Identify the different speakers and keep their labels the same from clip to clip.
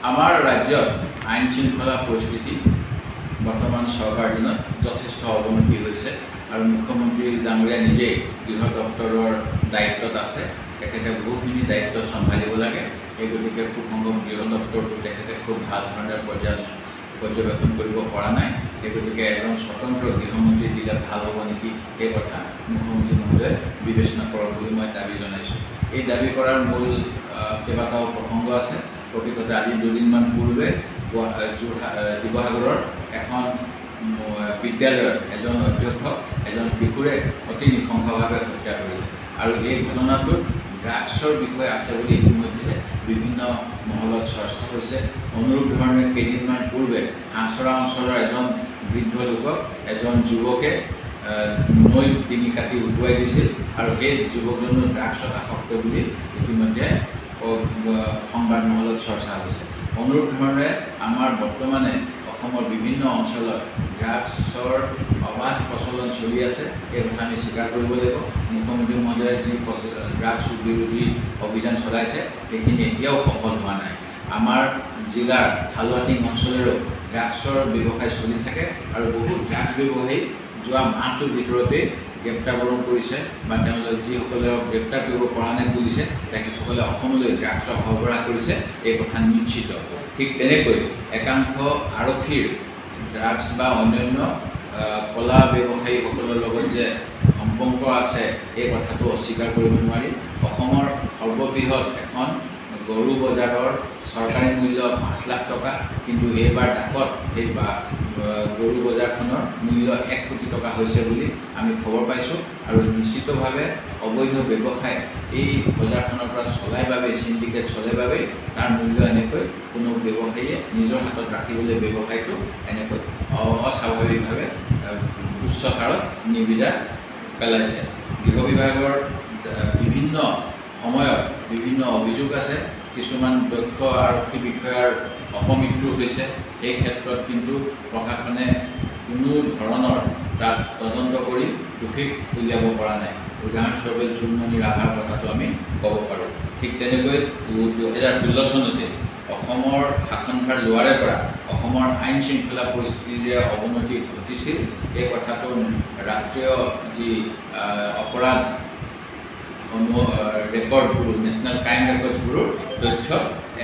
Speaker 1: আমাৰ ৰাজ্যত আইন শৃংখলা পৰিস্থিতি বৰ্তমান চৰকাৰ দিনত যথেষ্ট অৱনতি হৈছে আৰু মুখ্যমন্ত্ৰী ডাঙৰীয়া নিজেই গৃহ দপ্তৰৰ দায়িত্বত আছে। তেখেতে বহুখিনি দায়িত্ব চম্ভালিব লাগে। এই গতিকে সুসংগম গৃহ দপ্তৰটো তেখেতে খুব ভাল ধৰণে পৰ্যবেক্ষণ কৰিব পৰা নাই। এই গতিকে এজন স্বতন্ত্ৰ গৃহমন্ত্ৰী দিলে ভাল হ'ব নেকি, এই কথা মুখ্যমন্ত্ৰী মহোদয়ে বিবেচনা কৰক বুলি মই দাবী জনাইছোঁ। এই দাবী কৰাৰ মূল কেইবাটাও প্ৰসংগ আছে। প্ৰকৃততে আজি দুদিনমান পূৰ্বে শিৱসাগৰৰ এখন বিদ্যালয়ৰ এজন অধ্যক্ষক এজন কিশোৰে অতি নৃশংসভাৱে হত্যা কৰিলে আৰু এই ঘটনাটোত ড্ৰাগছৰ বিষয় আছে বুলি ইতিমধ্যে বিভিন্ন মহলত চৰ্চা হৈছে। অনুৰূপ ধৰণে কেইদিনমান পূৰ্বে হাঁহচৰা অঞ্চলৰ এজন বৃদ্ধ লোকক এজন যুৱকে নৈত ডিঙি কাটি উটুৱাই দিছিল আৰু সেই যুৱকজনো ড্ৰাগছত আসক্ত বুলি ইতিমধ্যে সংবাদ মহলত চৰ্চা হৈছে। অনুৰূপ ধৰণে আমাৰ বৰ্তমানে অসমৰ বিভিন্ন অঞ্চলত ড্ৰাগছৰ অবাধ প্ৰচলন চলি আছে। এই কথা আমি স্বীকাৰ কৰিব লাগিব। মুখ্যমন্ত্ৰী মহোদয়ে যি ড্ৰাগছ বিৰোধী অভিযান চলাইছে সেইখিনি এতিয়াও সফল হোৱা নাই। আমাৰ জিলাৰ হালুৱাটিং অঞ্চলেৰো ড্ৰাগছৰ ব্যৱসায় চলি থাকে আৰু বহু ড্ৰাগছ ব্যৱসায়ী যোৱা মাহটোৰ ভিতৰতে গ্ৰেপ্তাৰবৰণ কৰিছে বা তেওঁলোকে যিসকলে গ্ৰেপ্তাৰ কৰিব পৰা নাই পুলিচে তেখেতসকলে অসমলৈ ড্ৰাগছৰ সৰবৰাহ কৰিছে, এই কথা নিশ্চিত। ঠিক তেনেকৈ একাংশ আৰক্ষীৰ ড্ৰাগছ বা অন্যান্য কলা ব্যৱসায়ীসকলৰ লগত যে সম্পৰ্ক আছে এই কথাটো অস্বীকাৰ কৰিব নোৱাৰি। অসমৰ সৰ্ববৃহৎ এখন গৰু বজাৰৰ চৰকাৰী মূল্য 5 লাখ টকা, কিন্তু এইবাৰ ডাকত সেই গৰু বজাৰখনৰ মূল্য 1 কোটি টকা হৈছে বুলি আমি খবৰ পাইছোঁ আৰু নিশ্চিতভাৱে অবৈধ ব্যৱসায় এই বজাৰখনৰ পৰা চলাই বাবে চিণ্ডিকেট চলে বাবে তাৰ মূল্য এনেকৈ কোনো ব্যৱসায়ীয়ে নিজৰ হাতত ৰাখিবলৈ ব্যৱসায়টো এনেকৈ অস্বাভাৱিকভাৱে উচ্চ হাৰত নিবিদা পেলাইছে। গৃহ বিভাগৰ বিভিন্ন সময়ত বিভিন্ন অভিযোগ আছে। কিছুমান দক্ষ আৰক্ষী বিষয়াৰ অপমৃত্যু হৈছে। এই ক্ষেত্ৰত কিন্তু প্ৰশাসনে কোনো ধৰণৰ তাত তদন্ত কৰি দোষীক উলিয়াব পৰা নাই। উদাহৰণস্বৰূপে জোনমণি ৰাভাৰ কথাটো আমি ক'ব পাৰোঁ। ঠিক তেনেকৈ 2016 চনতে অসমৰ শাসনভাৰ লোৱাৰে পৰা অসমৰ আইন শৃংখলা পৰিস্থিতিৰ যে অৱনতি ঘটিছিল এই কথাটো ৰাষ্ট্ৰীয় যি অপৰাধ record bureau national crime records ব্যুৰোৰ তথ্য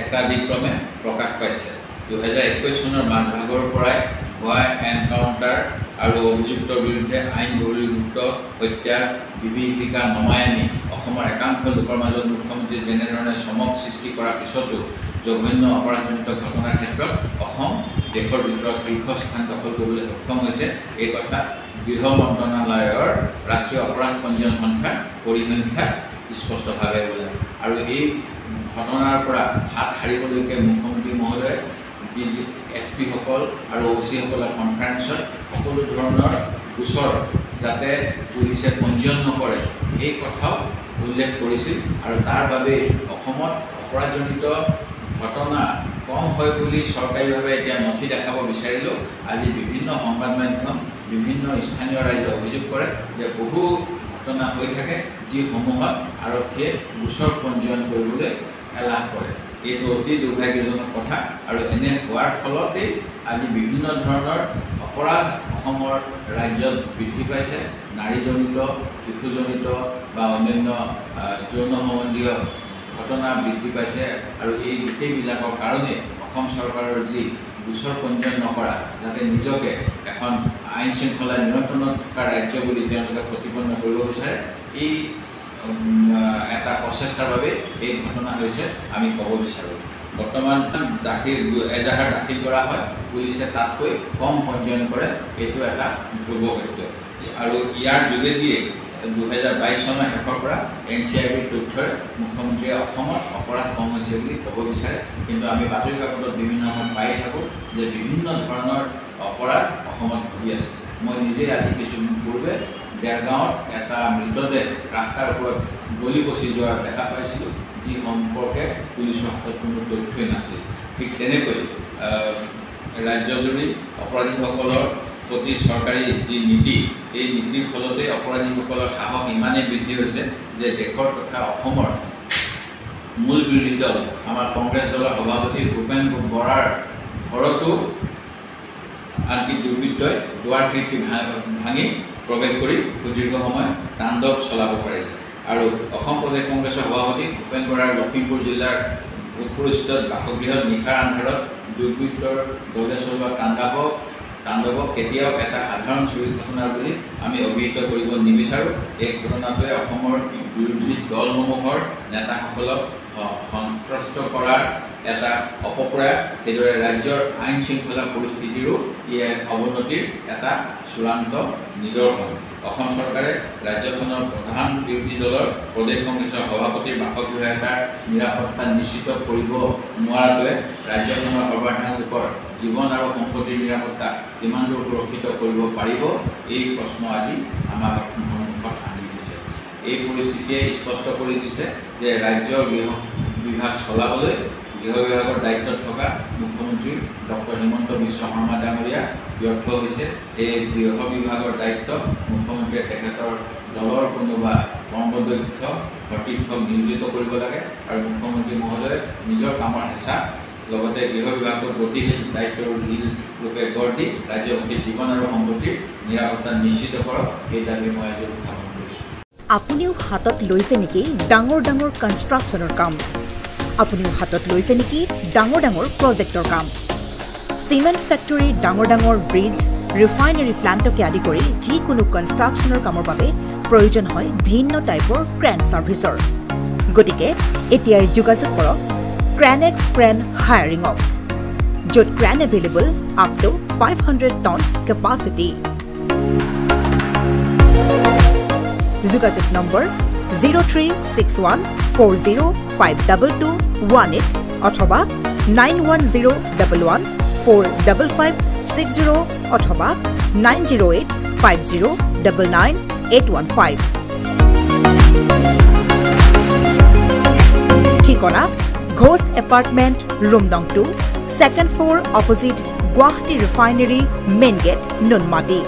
Speaker 1: একাধিক্ৰমে প্ৰকাশ পাইছে। 2021 চনৰ মাজভাগৰ পৰাই হোৱা এনকাউণ্টাৰ আৰু অভিযুক্তৰ বিৰুদ্ধে আইন বহিৰ্ভূত হত্যা বিভীষিকা নমাই আনি অসমৰ একাংশ লোকৰ মাজত মুখ্যমন্ত্ৰী যেনেধৰণে চমক সৃষ্টি কৰাৰ পিছতো জঘন্য অপৰাধজনিত ঘটনাৰ ক্ষেত্ৰত অসম দেশৰ ভিতৰত শীৰ্ষস্থান দখল কৰিবলৈ সক্ষম হৈছে। এই কথা গৃহ মন্ত্ৰণালয়ৰ ৰাষ্ট্ৰীয় অপৰাধ পঞ্জীয়ন সংখ্যাৰ পৰিসংখ্যা স্পষ্টভাৱে ওলায় আৰু এই ঘটনাৰ পৰা হাত সাৰিবলৈকে মুখ্যমন্ত্ৰী মহোদয়ে SP সকল আৰু OC সকলৰ কনফাৰেন্সত সকলো ধৰণৰ গোচৰ যাতে পুলিচে পঞ্জীয়ন নকৰে এই কথাও উল্লেখ কৰিছিল আৰু তাৰ বাবে অসমত অপৰাধজনিত ঘটনা কম হয় বুলি চৰকাৰীভাৱে এতিয়া নথি দেখাব বিচাৰিলেও আজি বিভিন্ন সংবাদ মাধ্যম বিভিন্ন স্থানীয় ৰাইজে অভিযোগ কৰে যে বহু ঘটনা হৈ থাকে যিসমূহত আৰক্ষীয়ে গোচৰ পঞ্জীয়ন কৰিবলৈ এলাহ কৰে। এইটো অতি দুৰ্ভাগ্যজনক কথা আৰু এনে হোৱাৰ ফলতেই আজি বিভিন্ন ধৰণৰ অপৰাধ অসমৰ ৰাজ্যত বৃদ্ধি পাইছে। নাৰীজনিত, শিশুজনিত বা অন্যান্য যৌন সম্বন্ধীয় ঘটনা বৃদ্ধি পাইছে আৰু এই গোটেইবিলাকৰ কাৰণে অসম চৰকাৰৰ যি গোচৰ পঞ্জীয়ন নকৰা যাতে নিজকে এখন আইন শৃংখলা নিয়ন্ত্ৰণত থকা ৰাজ্য বুলি তেওঁলোকে প্ৰতিপন্ন কৰিব বিচাৰে, এই এটা প্ৰচেষ্টাৰ বাবে এই ঘটনা হৈছে আমি ক'ব বিচাৰোঁ। বৰ্তমান এজাহাৰ দাখিল কৰা হয়, পুলিচে তাতকৈ কম পঞ্জীয়ন কৰে, এইটো এটা ধ্ৰুৱ সত্য আৰু ইয়াৰ যোগেদিয়ে 2022 চনৰ শেষৰ পৰা NCIBৰ তথ্যৰে মুখ্যমন্ত্ৰীয়ে অসমত অপৰাধ কম হৈছে বুলি ক'ব বিচাৰে, কিন্তু আমি বাতৰি কাকতত বিভিন্ন সময়ত পায়ে থাকোঁ যে বিভিন্ন ধৰণৰ অপৰাধ অসমত ঘটি আছে। মই নিজে আজি কিছুদিন পূৰ্বে দেৰগাঁৱত এটা মৃতদেহ ৰাস্তাৰ ওপৰত গলি পচি যোৱা দেখা পাইছিলোঁ, যি সম্পৰ্কে পুলিচৰ হাতত কোনো তথ্যই নাছিল। ঠিক তেনেকৈ ৰাজ্যজুৰি অপৰাধীসকলৰ প্ৰতি চৰকাৰী যি নীতি এই নীতিৰ ফলতে অপৰাধীসকলৰ সাহস ইমানেই বৃদ্ধি হৈছে যে দেশৰ তথা অসমৰ মূল বিৰোধী দল আমাৰ কংগ্ৰেছ দলৰ সভাপতি ভূপেন বৰাৰ ঘৰতো আনকি দুৰ্বৃত্তই দুৱাৰ খিৰিকী ভাঙি প্ৰৱেশ কৰি সুদীৰ্ঘ সময় তাণ্ডৱ চলাব পাৰিলে আৰু অসম প্ৰদেশ কংগ্ৰেছৰ সভাপতি ভূপেন বৰাৰ লখিমপুৰ জিলাৰ ভোগপুৰস্থিত বাসগৃহত নিশাৰ আন্ধাৰত দুৰ্বৃত্তৰ দলে চলোৱা তাণ্ডৱক কেতিয়াও এটা সাধাৰণ চুৰি ঘটনা বুলি আমি অভিহিত কৰিব নিবিচাৰোঁ। এই ঘটনাটোৱে অসমৰ বিৰোধী দলসমূহৰ নেতাসকলক সন্ত্ৰস্ত কৰাৰ এটা অপপ্ৰয়াস, সেইদৰে ৰাজ্যৰ আইন শৃংখলা পৰিস্থিতিৰো অৱনতিৰ এটা চূড়ান্ত নিদৰ্শন। অসম চৰকাৰে ৰাজ্যখনৰ প্ৰধান বিৰোধী দলৰ প্ৰদেশ কংগ্ৰেছৰ সভাপতিৰ বাসগৃহ এটাৰ নিৰাপত্তা নিশ্চিত কৰিব নোৱাৰাটোৱে ৰাজ্যখনৰ সৰ্বাধিক লোকৰ জীৱন আৰু সম্পত্তিৰ নিৰাপত্তা কিমান দূৰ সুৰক্ষিত কৰিব পাৰিব, এই প্ৰশ্ন আজি আমাক সন্মুখত আনি দিছে। এই পৰিস্থিতিয়ে স্পষ্ট কৰি দিছে যে ৰাজ্যৰ গৃহ বিভাগ চলাবলৈ গৃহ বিভাগৰ দায়িত্বত থকা মুখ্যমন্ত্ৰী ডক্টৰ হিমন্ত বিশ্ব শৰ্মা ডাঙৰীয়া ব্যৰ্থ হৈছে। এই গৃহ বিভাগৰ দায়িত্ব মুখ্যমন্ত্ৰীয়ে তেখেতৰ দলৰ কোনোবা কৰ্মদক্ষ সতীৰ্থক নিয়োজিত কৰিব লাগে আৰু মুখ্যমন্ত্ৰী মহোদয়ে নিজৰ কামৰ হেঁচা লগতে গৃহ বিভাগক গতিশীল দায়িত্বশীল ৰূপে গঢ় দি ৰাজ্যবাসীৰ জীৱন আৰু সম্পত্তিৰ নিৰাপত্তা নিশ্চিত কৰক, এই দাবী মই আজি উত্থাপন কৰিছোঁ।
Speaker 2: আপুনিও হাতত লৈছে নেকি ডাঙৰ ডাঙৰ কনষ্ট্ৰাকশ্যনৰ কাম? আপুনিও হাতত লৈছে নেকি ডাঙৰ ডাঙৰ প্ৰজেক্টৰ কাম? চিমেণ্ট ফেক্টৰী, ডাঙৰ ডাঙৰ ব্ৰিজ, ৰিফাইনেৰী প্লাণ্টকে আদি কৰি যিকোনো কনষ্ট্ৰাকশ্যনৰ কামৰ বাবে প্ৰয়োজন হয় ভিন্ন টাইপৰ ক্ৰেন ছাৰ্ভিচৰ। গতিকে এতিয়াই যোগাযোগ কৰক ক্ৰেনেক্স ক্ৰেন হায়াৰিঙক, য'ত crane available up to 500 tons capacity. যোগাযোগ নম্বৰ 0361405218 অথবা 9101145560 অথবা 9085099815। ঠিকনা ঘোষ এপাৰ্টমেণ্ট, ৰুম নং 2, second floor, opposite Guwahati refinery, main gate, Noonmati.